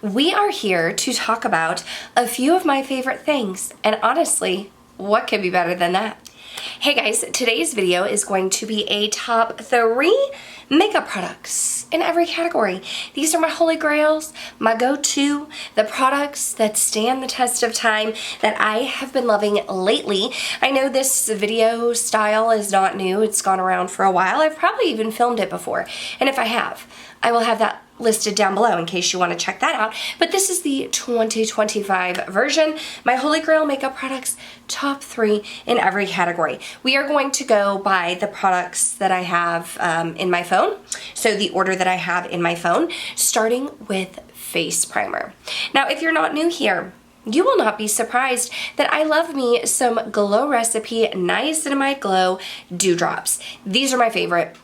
We are here to talk about a few of my favorite things, and honestly, what could be better than that? Hey guys, today's video is going to be a top 3 makeup products in every category. These are my holy grails, my go-to, the products that stand the test of time that I have been loving lately. I know this video style is not new, it's gone around for a while. I've probably even filmed it before, and if I have, I will have that listed down below in case you want to check that out. But this is the 2025 version. My holy grail makeup products, top 3 in every category. We are going to go by the products that I have in my phone. So the order that I have in my phone, starting with face primer. Now, if you're not new here, you will not be surprised that I love me some Glow Recipe Niacinamide Glow Dewdrops. These are my favorite.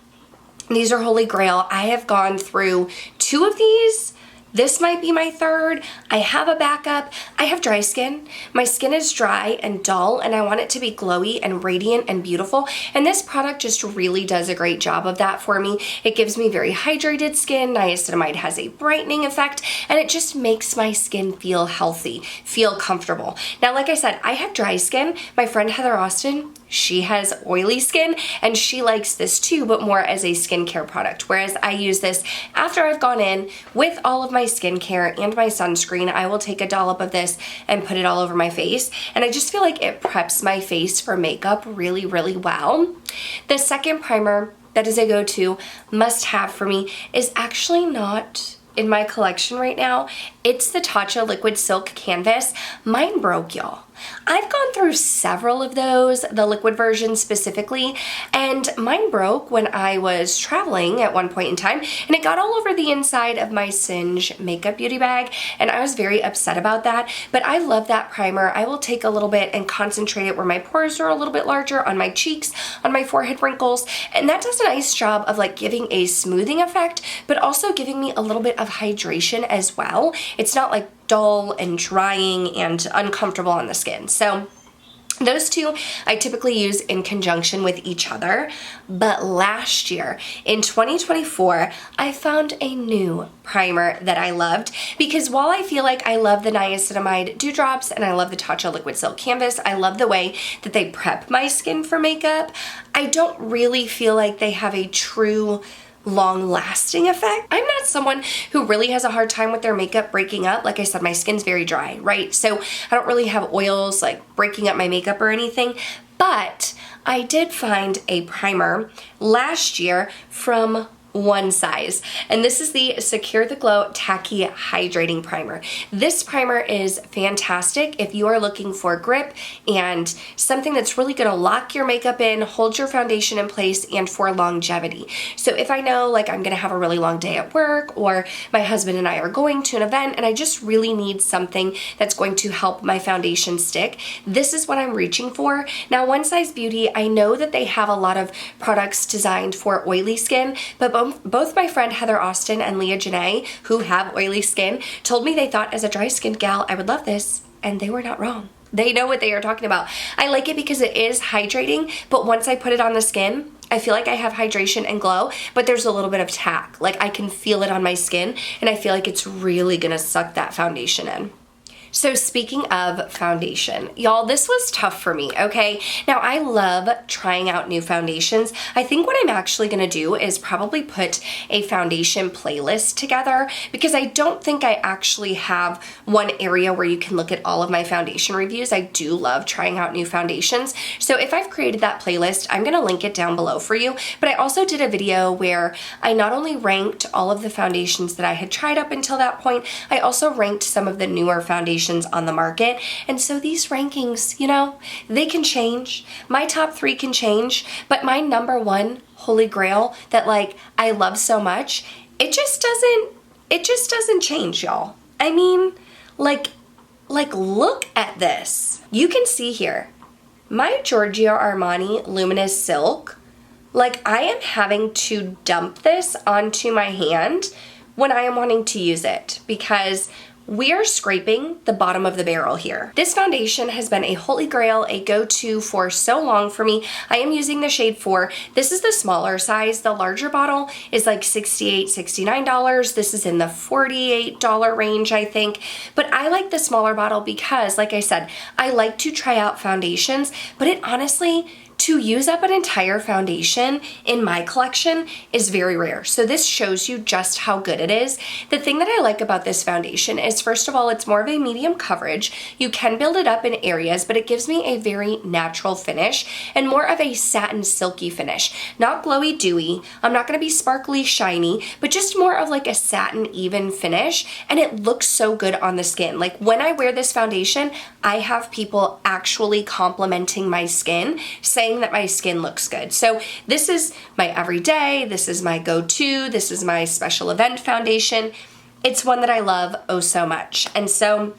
These are holy grail. I have gone through 2 of these. This might be my 3rd. I have a backup. I have dry skin. My skin is dry and dull, and I want it to be glowy and radiant and beautiful. And this product just really does a great job of that for me. It gives me very hydrated skin. Niacinamide has a brightening effect, and it just makes my skin feel healthy, feel comfortable. Now, like I said, I have dry skin. My friend Heather Austin, she has oily skin, and she likes this too, but more as a skincare product. Whereas I use this after I've gone in with all of my skincare and my sunscreen. I will take a dollop of this and put it all over my face, and I just feel like it preps my face for makeup really, really well. The second primer that is a go-to must-have for me is actually not in my collection right now. It's the Tatcha Liquid Silk Canvas. Mine broke, y'all. I've gone through several of those, the liquid version specifically, and mine broke when I was traveling at one point in time, and it got all over the inside of my Singe makeup beauty bag, and I was very upset about that. But I love that primer. I will take a little bit and concentrate it where my pores are a little bit larger, on my cheeks, on my forehead wrinkles, and that does a nice job of like giving a smoothing effect, but also giving me a little bit of hydration as well. It's not like dull and drying and uncomfortable on the skin. So those 2 I typically use in conjunction with each other. But last year, in 2024, I found a new primer that I loved, because while I feel like I love the Niacinamide Dewdrops and I love the Tatcha Liquid Silk Canvas, I love the way that they prep my skin for makeup, I don't really feel like they have a true long-lasting effect. I'm not someone who really has a hard time with their makeup breaking up. Like I said, my skin's very dry, right? So I don't really have oils like breaking up my makeup or anything, but I did find a primer last year from One Size, and this is the Secure the Glow Tacky Hydrating Primer. This primer is fantastic if you are looking for grip and something that's really going to lock your makeup in, hold your foundation in place, and for longevity. So if I know like I'm going to have a really long day at work, or my husband and I are going to an event and I just really need something that's going to help my foundation stick, this is what I'm reaching for. Now, One Size Beauty, I know that they have a lot of products designed for oily skin, but both my friend Heather Austin and Leah Janae, who have oily skin, told me they thought as a dry skinned gal I would love this, and they were not wrong. They know what they are talking about. I like it because it is hydrating, but once I put it on the skin, I feel like I have hydration and glow, but there's a little bit of tack. Like I can feel it on my skin, and I feel like it's really gonna suck that foundation in. So speaking of foundation, y'all, this was tough for me, okay? Now, I love trying out new foundations. I think what I'm actually gonna do is probably put a foundation playlist together, because I don't think I actually have one area where you can look at all of my foundation reviews. I do love trying out new foundations. So if I've created that playlist, I'm gonna link it down below for you. But I also did a video where I not only ranked all of the foundations that I had tried up until that point, I also ranked some of the newer foundations on the market. And so these rankings, you know, they can change. My top 3 can change, but my number 1 holy grail that like I love so much, it just doesn't change, y'all. I mean, like look at this. You can see here, my Giorgio Armani Luminous Silk, like I am having to dump this onto my hand when I am wanting to use it, because we are scraping the bottom of the barrel here. This foundation has been a holy grail, a go-to for so long for me. I am using the shade 4. This is the smaller size. The larger bottle is like $68, $69. This is in the $48 range, I think. But I like the smaller bottle because, like I said, I like to try out foundations, but it honestly, to use up an entire foundation in my collection is very rare. So this shows you just how good it is. The thing that I like about this foundation is, first of all, it's more of a medium coverage. You can build it up in areas, but it gives me a very natural finish and more of a satin silky finish. Not glowy dewy. I'm not going to be sparkly shiny, but just more of like a satin even finish. And it looks so good on the skin. Like when I wear this foundation, I have people actually complimenting my skin, saying that my skin looks good. So this is my everyday, this is my go-to, this is my special event foundation. It's one that I love oh so much. And so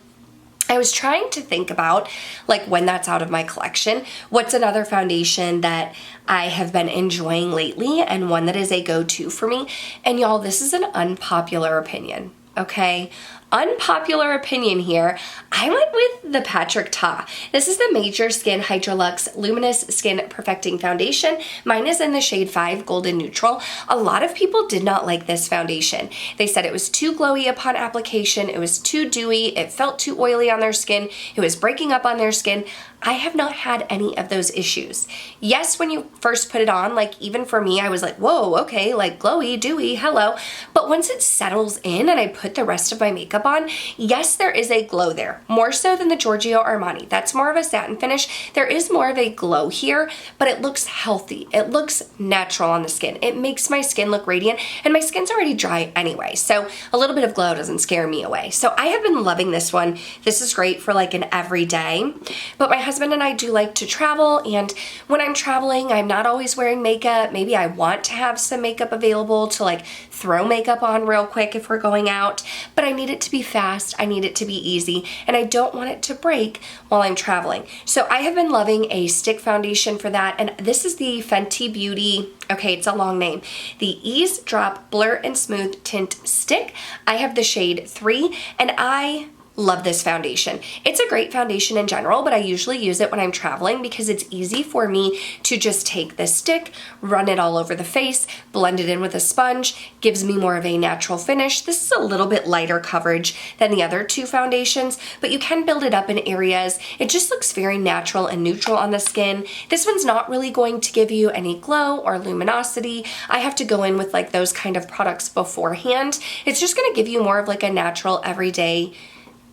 I was trying to think about, like, when that's out of my collection, what's another foundation that I have been enjoying lately and one that is a go-to for me. And y'all, this is an unpopular opinion, okay? Unpopular opinion here. I went with the Patrick Ta. This is the Major Skin Hydrolux Luminous Skin Perfecting Foundation. Mine is in the shade 5 Golden Neutral. A lot of people did not like this foundation. They said it was too glowy upon application, it was too dewy, it felt too oily on their skin, it was breaking up on their skin. I have not had any of those issues. Yes, when you first put it on, like even for me, I was like, whoa, okay, like glowy, dewy, hello. But once it settles in and I put the rest of my makeup on, yes, there is a glow there. More so than the Giorgio Armani. That's more of a satin finish. There is more of a glow here, but it looks healthy. It looks natural on the skin. It makes my skin look radiant, and my skin's already dry anyway. So a little bit of glow doesn't scare me away. So I have been loving this one. This is great for like an everyday, but my husband and I do like to travel, and when I'm traveling, I'm not always wearing makeup. Maybe I want to have some makeup available to like throw makeup on real quick if we're going out, but I need it to be fast, I need it to be easy, and I don't want it to break while I'm traveling. So I have been loving a stick foundation for that, and this is the Fenty Beauty, okay, it's a long name, the Ease Drop Blur and Smooth Tint Stick. I have the shade 3, and I love this foundation. It's a great foundation in general, but I usually use it when I'm traveling because it's easy for me to just take this stick, run it all over the face, blend it in with a sponge, gives me more of a natural finish. This is a little bit lighter coverage than the other two foundations, but you can build it up in areas. It just looks very natural and neutral on the skin. This one's not really going to give you any glow or luminosity. I have to go in with like those kind of products beforehand. It's just gonna give you more of like a natural everyday,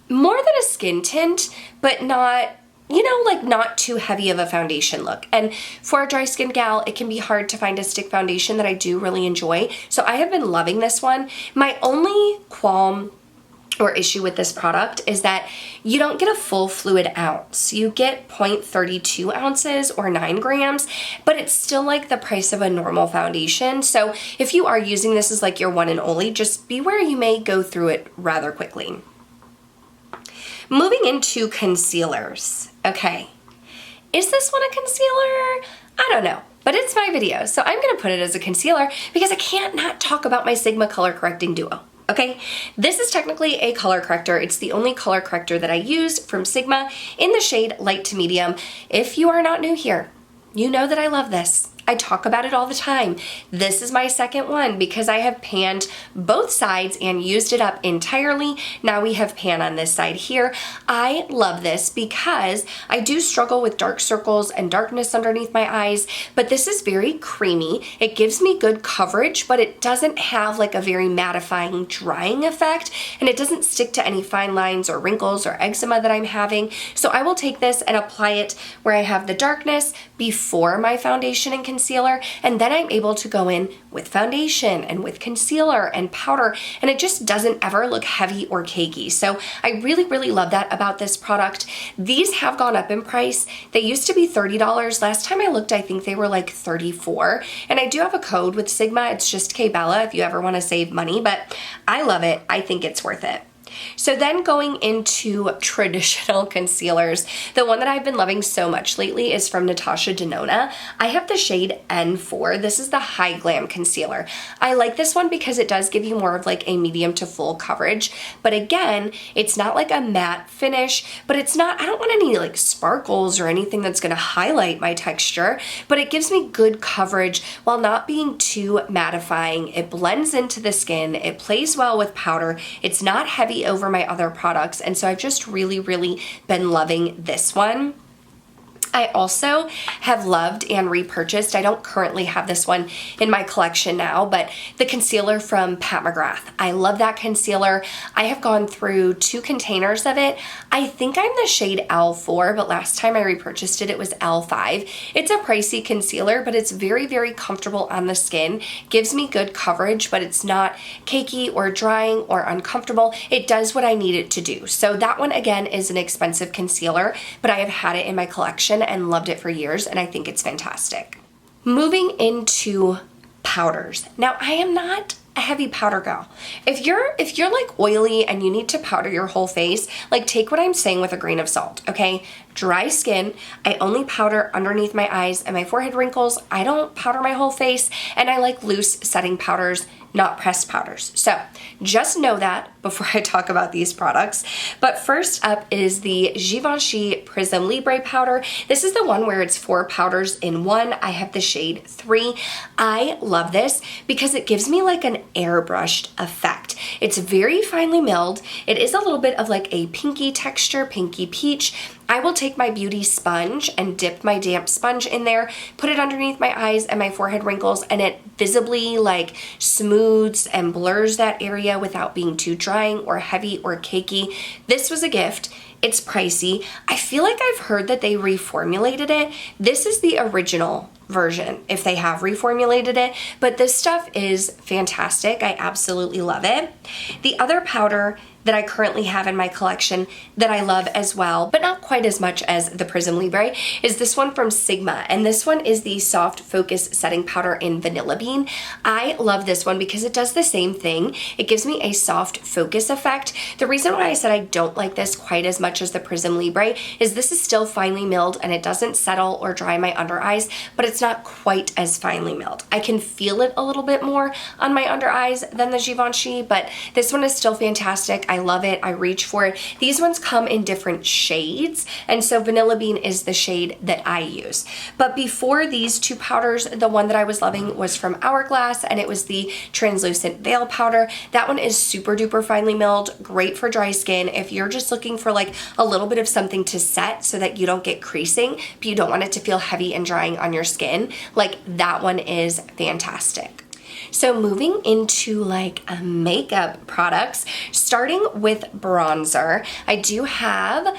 more than a skin tint, but not, you know, like not too heavy of a foundation look. And for a dry skin gal, it can be hard to find a stick foundation that I do really enjoy. So I have been loving this one. My only qualm or issue with this product is that you don't get a full fluid ounce. You get 0.32 ounces or 9 grams, but it's still like the price of a normal foundation. So if you are using this as like your one and only, just beware you may go through it rather quickly. Moving into concealers. Okay, is this one a concealer? I don't know, but it's my video, so I'm gonna put it as a concealer because I can't not talk about my Sigma Color Correcting Duo. Okay, this is technically a color corrector. It's the only color corrector that I use from Sigma in the shade light to medium. If you are not new here, you know that I love this. I talk about it all the time. This is my second one because I have panned both sides and used it up entirely. Now we have pan on this side here. I love this because I do struggle with dark circles and darkness underneath my eyes, but this is very creamy. It gives me good coverage, but it doesn't have like a very mattifying drying effect, and it doesn't stick to any fine lines or wrinkles or eczema that I'm having. So I will take this and apply it where I have the darkness before my foundation and concealer, and then I'm able to go in with foundation and with concealer and powder, and it just doesn't ever look heavy or cakey. So I really, really love that about this product. These have gone up in price. They used to be $30. Last time I looked, I think they were like $34. And I do have a code with Sigma. It's just KBella if you ever want to save money, but I love it. I think it's worth it. So then going into traditional concealers, the one that I've been loving so much lately is from Natasha Denona. I have the shade N4. This is the High Glam Concealer. I like this one because it does give you more of like a medium to full coverage. But again, it's not like a matte finish, but it's not, I don't want any like sparkles or anything that's gonna highlight my texture, but it gives me good coverage while not being too mattifying. It blends into the skin. It plays well with powder. It's not heavy over my other products, and so I've just really been loving this one. I also have loved and repurchased, I don't currently have this one in my collection now, but the concealer from Pat McGrath. I love that concealer. I have gone through 2 containers of it. I think I'm the shade L4, but last time I repurchased it, it was L5. It's a pricey concealer, but it's very comfortable on the skin. Gives me good coverage, but it's not cakey or drying or uncomfortable. It does what I need it to do. So that one, again, is an expensive concealer, but I have had it in my collection and loved it for years, and I think it's fantastic. Moving into powders. Now, I am not a heavy powder girl. If you're like oily and you need to powder your whole face, like take what I'm saying with a grain of salt, okay? Dry skin, I only powder underneath my eyes and my forehead wrinkles. I don't powder my whole face, and I like loose setting powders, not pressed powders. So just know that before I talk about these products. But first up is the Givenchy Prism Libre powder. This is the one where it's 4 powders in one. I have the shade 3. I love this because it gives me like an airbrushed effect. It's very finely milled. It is a little bit of like a pinky texture, pinky peach. I will take my beauty sponge and dip my damp sponge in there, put it underneath my eyes and my forehead wrinkles, and it visibly like smooths and blurs that area without being too drying or heavy or cakey. This was a gift. It's pricey. I feel like I've heard that they reformulated it. This is the original version if they have reformulated it, but this stuff is fantastic. I absolutely love it. The other powder that I currently have in my collection that I love as well, but not quite as much as the Prism Libre, is this one from Sigma, and this one is the Soft Focus Setting Powder in Vanilla Bean. I love this one because it does the same thing. It gives me a soft focus effect. The reason why I said I don't like this quite as much as the Prism Libre is this is still finely milled and it doesn't settle or dry my under eyes, but it's not quite as finely milled. I can feel it a little bit more on my under eyes than the Givenchy, but this one is still fantastic. I love it. I reach for it. These ones come in different shades, and so Vanilla Bean is the shade that I use. But before these 2 powders, the one that I was loving was from Hourglass, and it was the Translucent Veil Powder. That one is super duper finely milled, great for dry skin. If you're just looking for like a little bit of something to set so that you don't get creasing, but you don't want it to feel heavy and drying on your skin, like that one is fantastic. So moving into like makeup products, starting with bronzer, I do have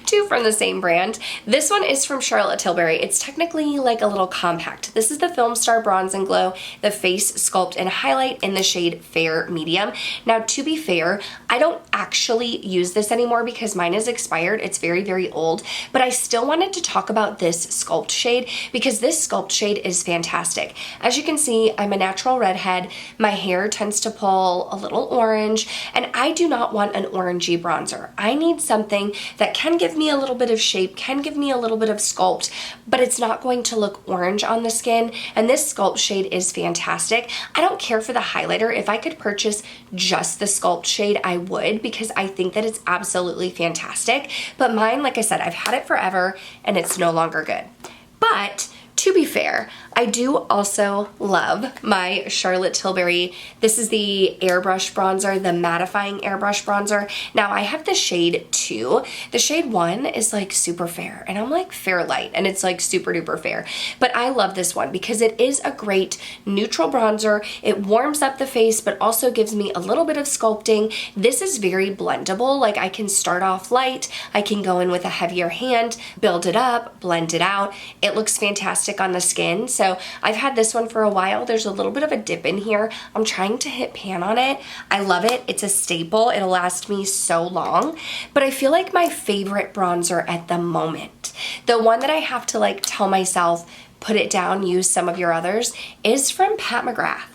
2 from the same brand. This one is from Charlotte Tilbury. It's technically like a little compact. This is the Film Star Bronze and Glow, the Face Sculpt and Highlight in the shade Fair Medium. Now, to be fair, I don't actually use this anymore because mine is expired. It's very old, but I still wanted to talk about this sculpt shade because this sculpt shade is fantastic. As you can see, I'm a natural redhead. My hair tends to pull a little orange, and I do not want an orangey bronzer. I need something that can give me a little bit of shape, can give me a little bit of sculpt, but it's not going to look orange on the skin, and this sculpt shade is fantastic. I don't care for the highlighter. If I could purchase just the sculpt shade, I would, because I think that it's absolutely fantastic, but mine, like I said, I've had it forever, and it's no longer good. But to be fair, I do also love my Charlotte Tilbury. This is the airbrush bronzer, the mattifying airbrush bronzer. Now I have the shade 2. The shade 1 is like super fair, and I'm like fair light, and it's like super duper fair. But I love this one because it is a great neutral bronzer. It warms up the face, but also gives me a little bit of sculpting. This is very blendable. Like I can start off light, I can go in with a heavier hand, build it up, blend it out. It looks fantastic on the skin. So I've had this one for a while. There's a little bit of a dip in here. I'm trying to hit pan on it. I love it. It's a staple. It'll last me so long. But I feel like my favorite bronzer at the moment, the one that I have to like tell myself, put it down, use some of your others, is from Pat McGrath.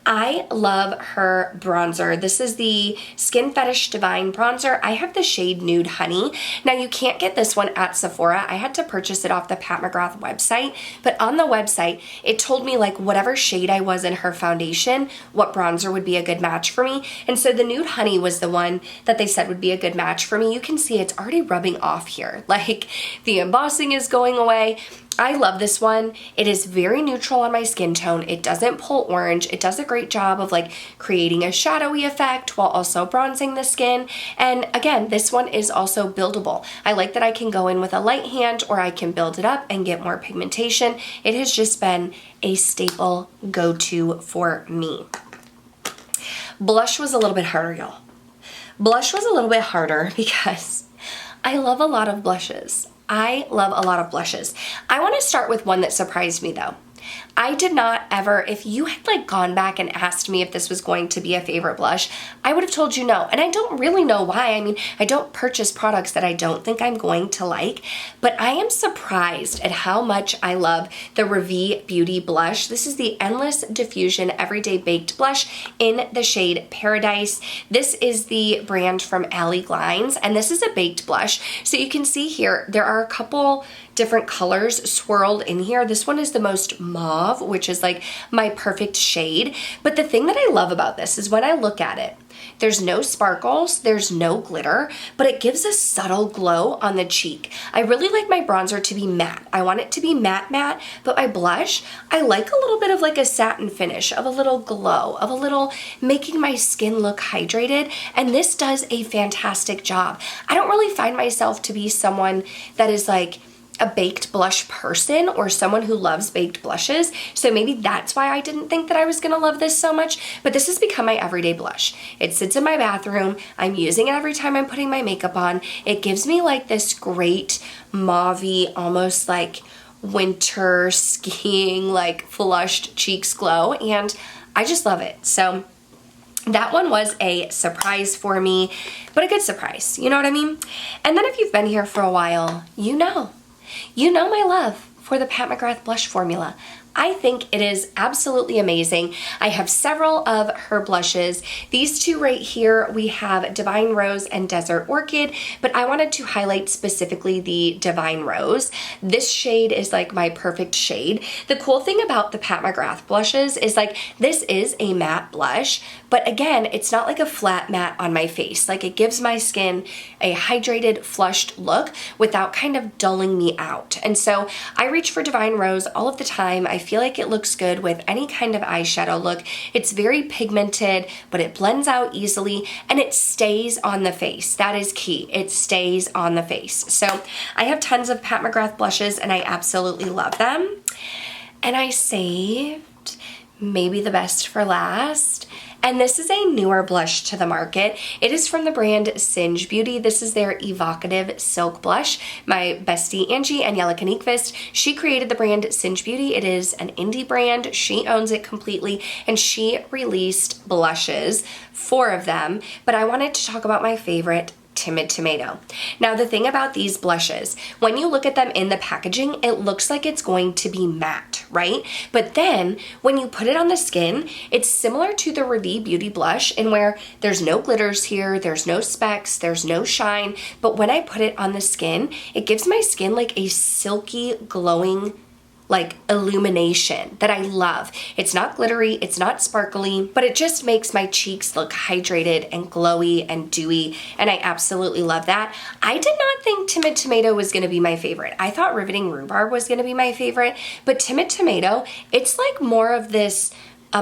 I love her bronzer. This is the Skin Fetish Divine Bronzer. I have the shade Nude Honey. Now you can't get this one at Sephora. I had to purchase it off the Pat McGrath website, but on the website, it told me like whatever shade I was in her foundation, what bronzer would be a good match for me. And so the Nude Honey was the one that they said would be a good match for me. You can see it's already rubbing off here. Like the embossing is going away. I love this one. It is very neutral on my skin tone. It doesn't pull orange. It does a great job of like creating a shadowy effect while also bronzing the skin. And again, this one is also buildable. I like that I can go in with a light hand or I can build it up and get more pigmentation. It has just been a staple go-to for me. Blush was a little bit harder, y'all. Blush was a little bit harder because I love a lot of blushes. I love a lot of blushes. I want to start with one that surprised me though. I did not ever, if you had like gone back and asked me if this was going to be a favorite blush, I would have told you no. And I don't really know why. I mean, I don't purchase products that I don't think I'm going to like, but I am surprised at how much I love the Revie Beauty blush. This is the Endless Diffusion Everyday Baked Blush in the shade Paradise. This is the brand from Alley Glines, and this is a baked blush. So you can see here, there are a couple different colors swirled in here. This one is the most mauve, which is like my perfect shade. But the thing that I love about this is when I look at it, there's no sparkles, there's no glitter, but it gives a subtle glow on the cheek. I really like my bronzer to be matte. I want it to be matte, but my blush, I like a little bit of like a satin finish, of a little glow, of a little making my skin look hydrated, and this does a fantastic job. I don't really find myself to be someone that is like a baked blush person or someone who loves baked blushes, so maybe that's why I didn't think that I was gonna love this so much, but this has become my everyday blush. It sits in my bathroom. I'm using it every time I'm putting my makeup on. It gives me like this great mauve-y, almost like winter skiing, like flushed cheeks glow, and I just love it. So that one was a surprise for me, but a good surprise, you know what I mean? And then if you've been here for a while, you know my love for the Pat McGrath blush formula. I think it is absolutely amazing. I have several of her blushes. These two right here, we have Divine Rose and Desert Orchid, but I wanted to highlight specifically the Divine Rose. This shade is like my perfect shade. The cool thing about the Pat McGrath blushes is like this is a matte blush, but again, it's not like a flat matte on my face. Like it gives my skin a hydrated, flushed look without kind of dulling me out. And so I reach for Divine Rose all of the time. I feel like it looks good with any kind of eyeshadow look. It's very pigmented, but it blends out easily and it stays on the face. That is key. It stays on the face. So I have tons of Pat McGrath blushes and I absolutely love them. And I saved maybe the best for last. And this is a newer blush to the market. It is from the brand Singe Beauty. This is their Evocative Silk Blush. My bestie Angie Aniela Kanikvist, she created the brand Singe Beauty. It is an indie brand. She owns it completely, and she released blushes, 4 of them. But I wanted to talk about my favorite, Timid Tomato. Now the thing about these blushes, when you look at them in the packaging, it looks like it's going to be matte, right? But then when you put it on the skin, it's similar to the Revie Beauty blush in where there's no glitters here, there's no specks, there's no shine, but when I put it on the skin, it gives my skin like a silky, glowing like illumination that I love. It's not glittery, it's not sparkly, but it just makes my cheeks look hydrated and glowy and dewy, and I absolutely love that. I did not think Timid Tomato was gonna be my favorite. I thought Riveting Rhubarb was gonna be my favorite, but Timid Tomato, it's like more of this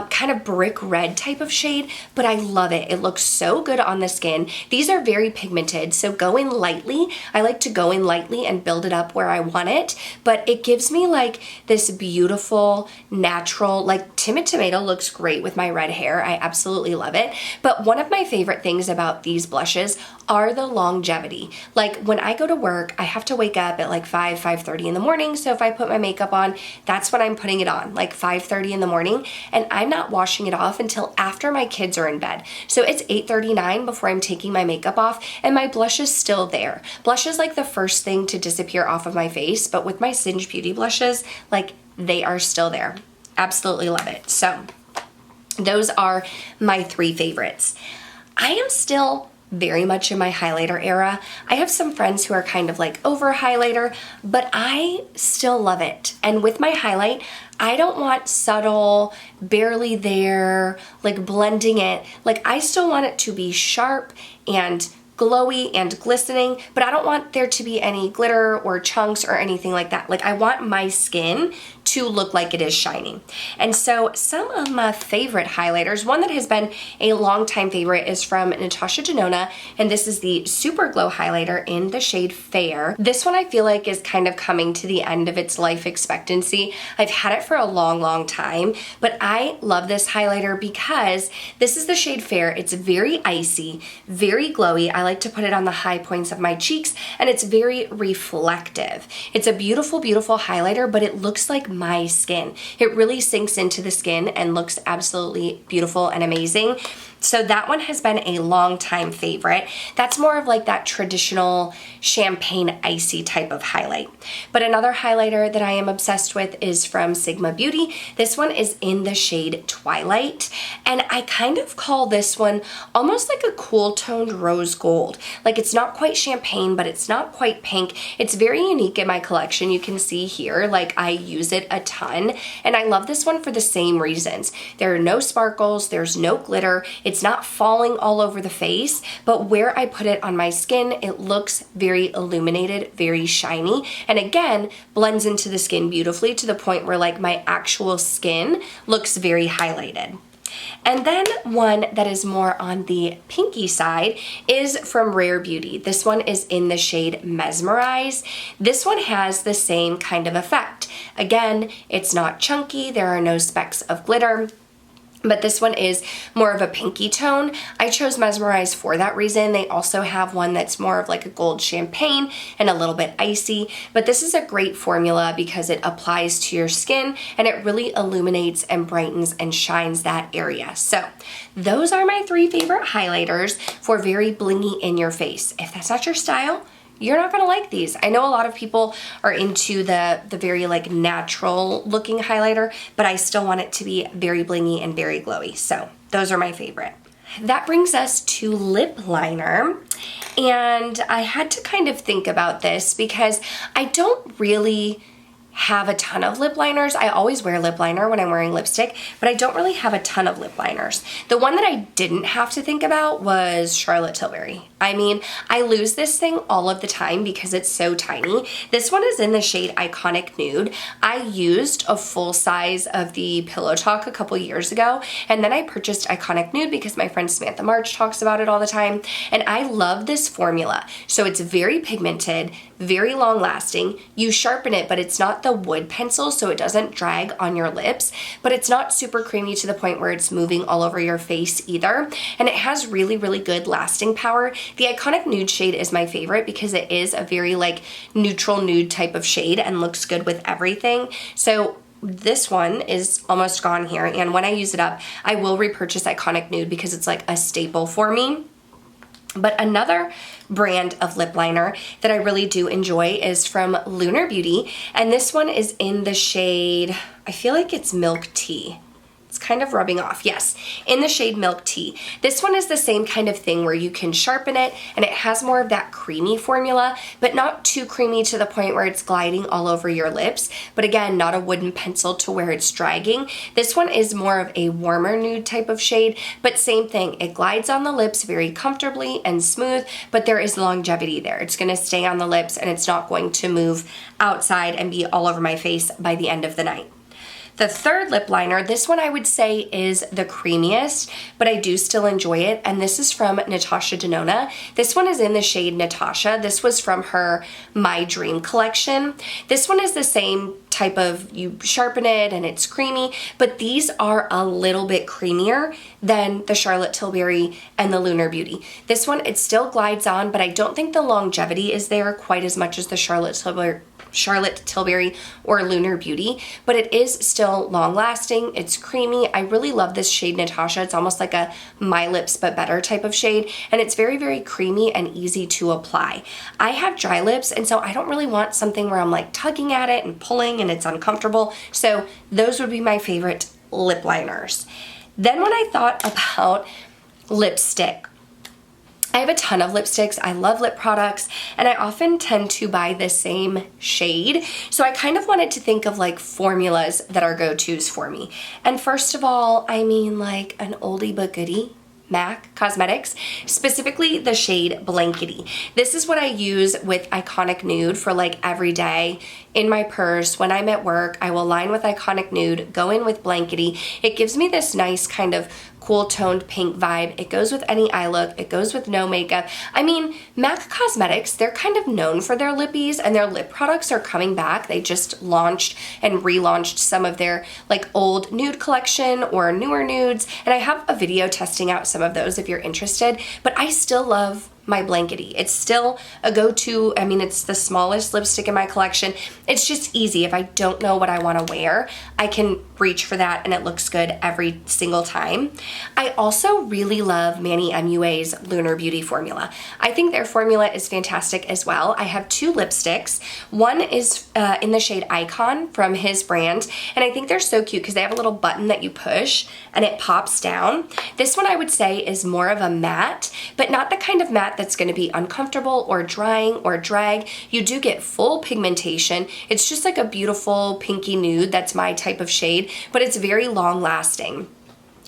kind of brick red type of shade, but I love it. It looks so good on the skin. These are very pigmented, so go in lightly. I like to go in lightly and build it up where I want it, but it gives me like this beautiful, natural, like Timid Tomato looks great with my red hair. I absolutely love it. But one of my favorite things about these blushes are the longevity. Like when I go to work, I have to wake up at like 5:30 in the morning, so if I put my makeup on, that's when I'm putting it on, like 5:30 in the morning, and I'm not washing it off until after my kids are in bed. So it's 8:39 before I'm taking my makeup off, and my blush is still there. Blush is like the first thing to disappear off of my face, but with my Singe Beauty blushes, like they are still there. Absolutely love it. So Those are my three favorites. I am still very much in my highlighter era. I have some friends who are kind of like over highlighter, but I still love it. And with my highlight, I don't want subtle, barely there, like blending it. Like I still want it to be sharp and glowy and glistening, but I don't want there to be any glitter or chunks or anything like that. Like I want my skin to look like it is shining. And so some of my favorite highlighters, one that has been a long time favorite is from Natasha Denona, and this is the Super Glow highlighter in the shade Fair. This one I feel like is kind of coming to the end of its life expectancy. I've had it for a long time, but I love this highlighter because this is the shade Fair. It's very icy, very glowy. I like to put it on the high points of my cheeks, and it's very reflective. It's a beautiful, beautiful highlighter, but it looks like my skin. It really sinks into the skin and looks absolutely beautiful and amazing. So that one has been a long time favorite. That's more of like that traditional champagne icy type of highlight. But another highlighter that I am obsessed with is from Sigma Beauty. This one is in the shade Twilight, and I kind of call this one almost like a cool toned rose gold. Like it's not quite champagne, but it's not quite pink. It's very unique in my collection. You can see here, like I use it a ton, and I love this one for the same reasons. There are no sparkles, there's no glitter, it's not falling all over the face, but where I put it on my skin, it looks very illuminated, very shiny, and again, blends into the skin beautifully to the point where like my actual skin looks very highlighted. And then one that is more on the pinky side is from Rare Beauty. This one is in the shade Mesmerize. This one has the same kind of effect. Again, it's not chunky, there are no specks of glitter, but this one is more of a pinky tone. I chose Mesmerize for that reason. They also have one that's more of like a gold champagne and a little bit icy, but this is a great formula because it applies to your skin and it really illuminates and brightens and shines that area. So those are my three favorite highlighters for very blingy in your face. If that's not your style, you're not gonna like these. I know a lot of people are into the very like natural looking highlighter, but I still want it to be very blingy and very glowy. So those are my favorite. That brings us to lip liner. And I had to kind of think about this because I don't really have a ton of lip liners. I always wear lip liner when I'm wearing lipstick, but I don't really have a ton of lip liners. The one that I didn't have to think about was Charlotte Tilbury. I mean, I lose this thing all of the time because it's so tiny. This one is in the shade Iconic Nude. I used a full size of the Pillow Talk a couple years ago, and then I purchased Iconic Nude because my friend Samantha March talks about it all the time, and I love this formula. So it's very pigmented, very long lasting. You sharpen it, but it's not the wood pencil, so it doesn't drag on your lips, but it's not super creamy to the point where it's moving all over your face either. And it has really, really good lasting power. The Iconic Nude shade is my favorite because it is a very like neutral nude type of shade and looks good with everything. So this one is almost gone here, and when I use it up, I will repurchase Iconic Nude because it's like a staple for me. But another brand of lip liner that I really do enjoy is from Lunar Beauty, and this one is in the shade, I feel like it's Milk Tea. It's kind of rubbing off. Yes, in the shade Milk Tea. This one is the same kind of thing where you can sharpen it and it has more of that creamy formula, but not too creamy to the point where it's gliding all over your lips. But again, not a wooden pencil to where it's dragging. This one is more of a warmer nude type of shade, but same thing. It glides on the lips very comfortably and smooth, but there is longevity there. It's gonna stay on the lips and it's not going to move outside and be all over my face by the end of the night. The third lip liner, this one I would say is the creamiest, but I do still enjoy it, and this is from Natasha Denona. This one is in the shade Natasha. This was from her My Dream collection. This one is the same type of, you sharpen it and it's creamy, but these are a little bit creamier than the Charlotte Tilbury and the Lunar Beauty. This one, it still glides on, but I don't think the longevity is there quite as much as the Charlotte Tilbury or Lunar Beauty, but it is still long lasting. It's creamy. I really love this shade Natasha. It's almost like a My Lips But Better type of shade, and it's very, very creamy and easy to apply. I have dry lips, and so I don't really want something where I'm like tugging at it and pulling and it's uncomfortable. So those would be my favorite lip liners. Then when I thought about lipstick, I have a ton of lipsticks. I love lip products, and I often tend to buy the same shade. So I kind of wanted to think of like formulas that are go-tos for me. And first of all, I mean like an oldie but goodie, MAC Cosmetics, specifically the shade Blankety. This is what I use with Iconic Nude for like every day in my purse. When I'm at work, I will line with Iconic Nude, go in with Blankety. It gives me this nice kind of cool toned pink vibe. It goes with any eye look. It goes with no makeup. I mean, MAC Cosmetics, they're kind of known for their lippies, and their lip products are coming back. They just launched and relaunched some of their like old nude collection or newer nudes, and I have a video testing out some of those if you're interested, but I still love my Blankety. It's still a go-to. I mean, it's the smallest lipstick in my collection. It's just easy. If I don't know what I want to wear, I can reach for that and it looks good every single time. I also really love Manny MUA's Lunar Beauty formula. I think their formula is fantastic as well. I have two lipsticks. One is in the shade Icon from his brand, and I think they're so cute because they have a little button that you push and it pops down. This one I would say is more of a matte, but not the kind of matte that's going to be uncomfortable or drying or drag. You do get full pigmentation. It's just like a beautiful pinky nude. That's my type of shade, but it's very long lasting.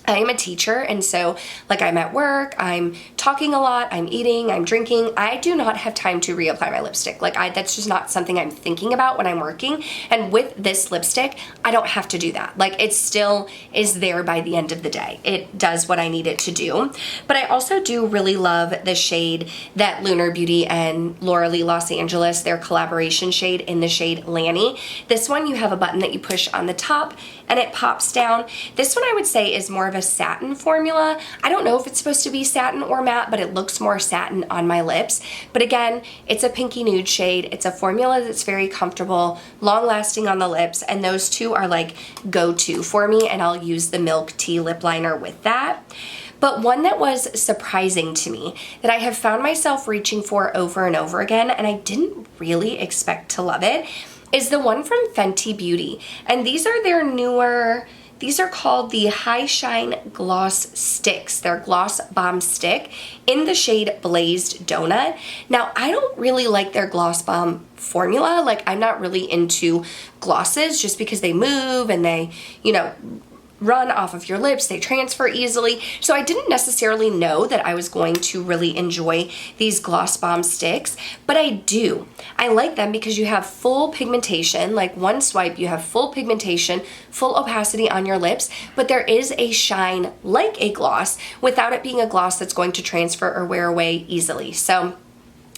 I am a teacher, and so like I'm at work, I'm talking a lot, I'm eating, I'm drinking. I do not have time to reapply my lipstick. Like that's just not something I'm thinking about when I'm working. And with this lipstick, I don't have to do that. Like it still is there by the end of the day. It does what I need it to do. But I also do really love the shade that Lunar Beauty and Laura Lee Los Angeles, their collaboration shade in the shade Lanny. This one, you have a button that you push on the top and it pops down. This one I would say is more of a satin formula. I don't know if it's supposed to be satin or matte, but it looks more satin on my lips. But again, it's a pinky nude shade. It's a formula that's very comfortable, long lasting on the lips, and those two are like go-to for me, and I'll use the Milk Tea lip liner with that. But one that was surprising to me that I have found myself reaching for over and over again, and I didn't really expect to love it, is the one from Fenty Beauty. And these are their newer, these are called the High Shine Gloss Sticks. They're Gloss Bomb Stick in the shade Blazed Donut. Now, I don't really like their Gloss Bomb formula. Like, I'm not really into glosses just because they move and they, you know, run off of your lips, they transfer easily. So I didn't necessarily know that I was going to really enjoy these Gloss Bomb sticks, but I do. I like them because you have full pigmentation, like one swipe, you have full pigmentation, full opacity on your lips, but there is a shine like a gloss without it being a gloss that's going to transfer or wear away easily. So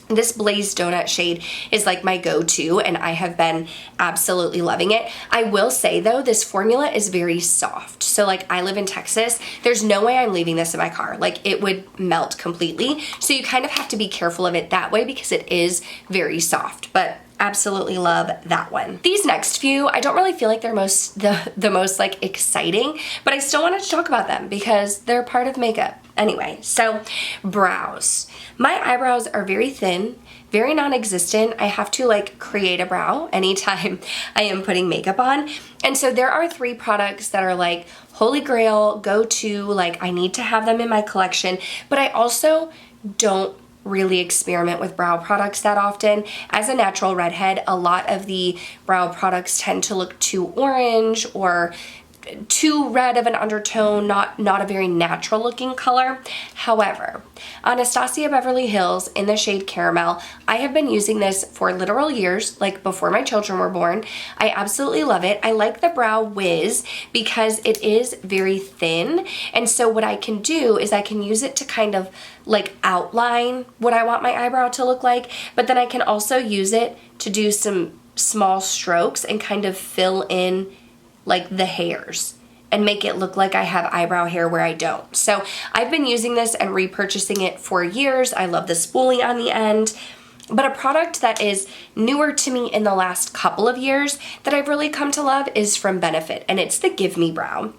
this Blazed Donut shade is like my go-to, and I have been absolutely loving it. I will say though, this formula is very soft. So like I live in Texas, there's no way I'm leaving this in my car. Like it would melt completely. So you kind of have to be careful of it that way because it is very soft, but absolutely love that one. These next few, I don't really feel like they're the most like exciting, but I still wanted to talk about them because they're part of makeup. Anyway, so brows. My eyebrows are very thin, very non-existent. I have to like create a brow anytime I am putting makeup on. And so there are 3 products that are like holy grail, go-to, like I need to have them in my collection, but I also don't really experiment with brow products that often. As a natural redhead, a lot of the brow products tend to look too orange or too red of an undertone, not a very natural looking color. However, Anastasia Beverly Hills in the shade Caramel, I have been using this for literal years, like before my children were born. I absolutely love it. I like the Brow Wiz because it is very thin, and so what I can do is I can use it to kind of like outline what I want my eyebrow to look like, but then I can also use it to do some small strokes and kind of fill in like the hairs and make it look like I have eyebrow hair where I don't. So I've been using this and repurchasing it for years. I love the spoolie on the end. But a product that is newer to me in the last couple of years that I've really come to love is from Benefit, and it's the Give Me Brow.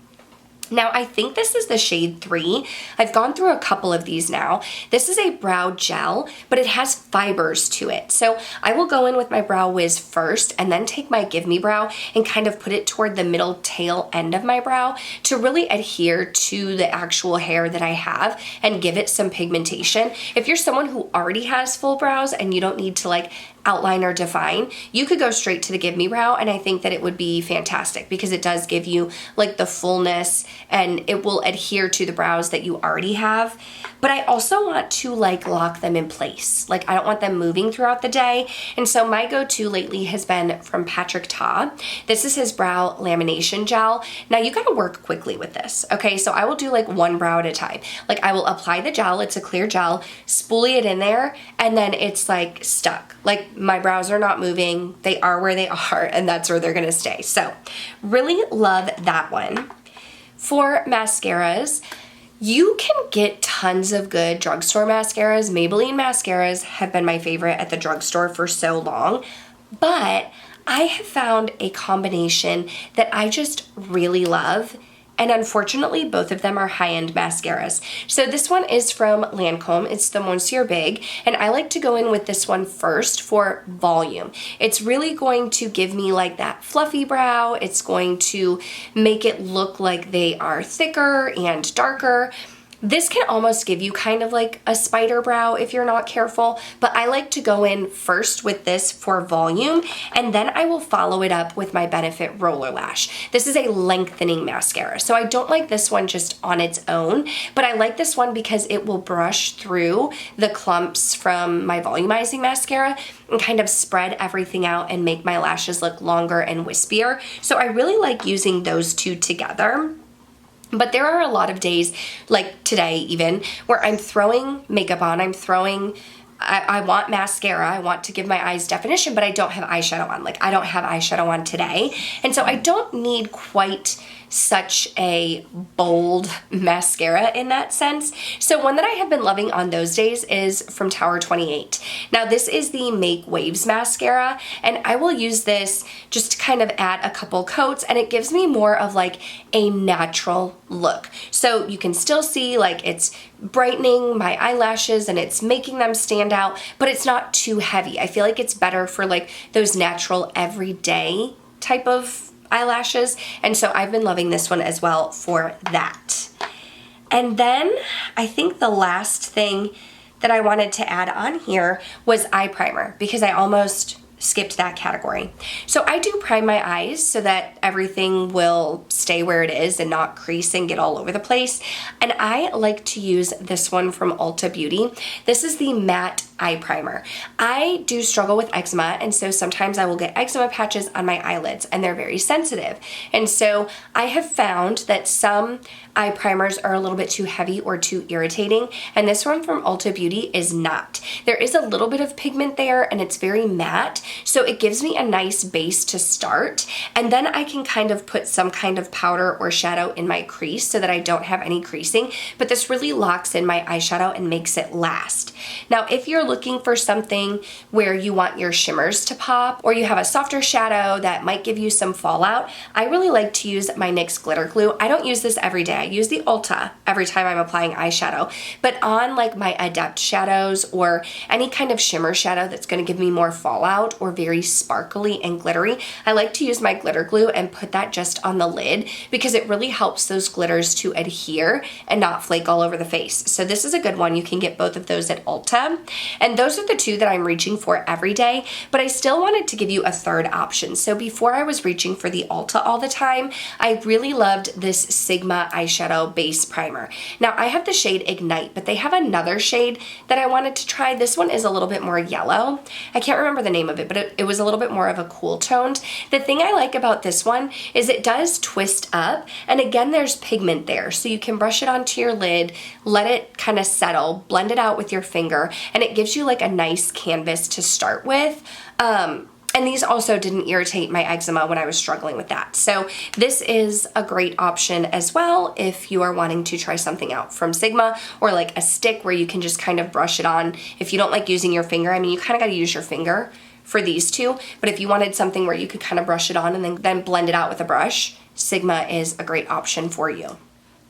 Now, I think this is the shade 3. I've gone through a couple of these now. This is a brow gel, but it has fibers to it. So I will go in with my Brow Wiz first and then take my Give Me Brow and kind of put it toward the middle tail end of my brow to really adhere to the actual hair that I have and give it some pigmentation. If you're someone who already has full brows and you don't need to like outline or define, you could go straight to the Give Me Brow, and I think that it would be fantastic because it does give you like the fullness and it will adhere to the brows that you already have. But I also want to like lock them in place. Like I don't want them moving throughout the day. And so my go-to lately has been from Patrick Ta. This is his brow lamination gel. Now you gotta work quickly with this, okay? So I will do like one brow at a time. Like I will apply the gel, it's a clear gel, spoolie it in there, and then it's like stuck. Like my brows are not moving, they are where they are, and that's where they're gonna stay. So really love that one. For mascaras, you can get tons of good drugstore mascaras. Maybelline mascaras have been my favorite at the drugstore for so long, but I have found a combination that I just really love. And unfortunately, both of them are high-end mascaras. So this one is from Lancome. It's the Monsieur Big. And I like to go in with this one first for volume. It's really going to give me like that fluffy brow. It's going to make it look like they are thicker and darker. This can almost give you kind of like a spider brow if you're not careful, but I like to go in first with this for volume, and then I will follow it up with my Benefit Roller Lash. This is a lengthening mascara, so I don't like this one just on its own, but I like this one because it will brush through the clumps from my volumizing mascara and kind of spread everything out and make my lashes look longer and wispier. So I really like using those two together. But there are a lot of days, like today even, where I'm throwing makeup on, I want mascara, I want to give my eyes definition, but I don't have eyeshadow on. Like I don't have eyeshadow on today. And so I don't need quite such a bold mascara in that sense. So one that I have been loving on those days is from Tower 28. Now this is the Make Waves mascara, and I will use this just to kind of add a couple coats, and it gives me more of like a natural look. So you can still see like it's brightening my eyelashes and it's making them stand out, but it's not too heavy. I feel like it's better for like those natural everyday type of eyelashes, and so I've been loving this one as well for that. And then I think the last thing that I wanted to add on here was eye primer, because I almost skipped that category. So I do prime my eyes so that everything will stay where it is and not crease and get all over the place. And I like to use this one from Ulta Beauty. This is the matte eye primer. I do struggle with eczema, and so sometimes I will get eczema patches on my eyelids, and they're very sensitive. And so I have found that some eye primers are a little bit too heavy or too irritating, and this one from Ulta Beauty is not. There is a little bit of pigment there, and it's very matte, so it gives me a nice base to start, and then I can kind of put some kind of powder or shadow in my crease so that I don't have any creasing, but this really locks in my eyeshadow and makes it last. Now, if you're looking for something where you want your shimmers to pop, or you have a softer shadow that might give you some fallout, I really like to use my NYX glitter glue. I don't use this every day. I use the Ulta every time I'm applying eyeshadow, but on like my Adept shadows or any kind of shimmer shadow that's going to give me more fallout or very sparkly and glittery, I like to use my glitter glue and put that just on the lid, because it really helps those glitters to adhere and not flake all over the face. So this is a good one. You can get both of those at Ulta. And those are the two that I'm reaching for every day, but I still wanted to give you a third option. So before I was reaching for the Ulta all the time, I really loved this Sigma eyeshadow base primer. Now I have the shade Ignite, but they have another shade that I wanted to try. This one is a little bit more yellow. I can't remember the name of it, but it was a little bit more of a cool toned. The thing I like about this one is it does twist up, and again, there's pigment there. So you can brush it onto your lid, let it kind of settle, blend it out with your finger, and it gives you like a nice canvas to start with. And these also didn't irritate my eczema when I was struggling with that. So this is a great option as well if you are wanting to try something out from Sigma, or like a stick where you can just kind of brush it on. If you don't like using your finger, I mean, you kind of got to use your finger for these two, but if you wanted something where you could kind of brush it on and then blend it out with a brush, Sigma is a great option for you.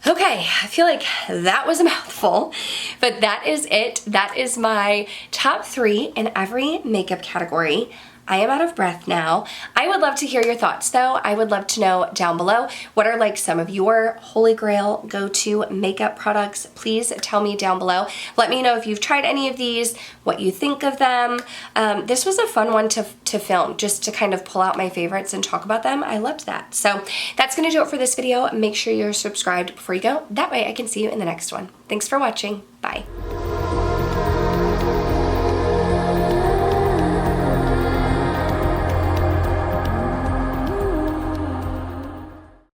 Okay, I feel like that was a mouthful, but that is it. That is my top 3 in every makeup category. I am out of breath now. I would love to hear your thoughts though. I would love to know down below, what are like some of your holy grail go-to makeup products? Please tell me down below. Let me know if you've tried any of these, what you think of them. This was a fun one to film, just to kind of pull out my favorites and talk about them. I loved that. So that's gonna do it for this video. Make sure you're subscribed before you go. That way I can see you in the next one. Thanks for watching. Bye.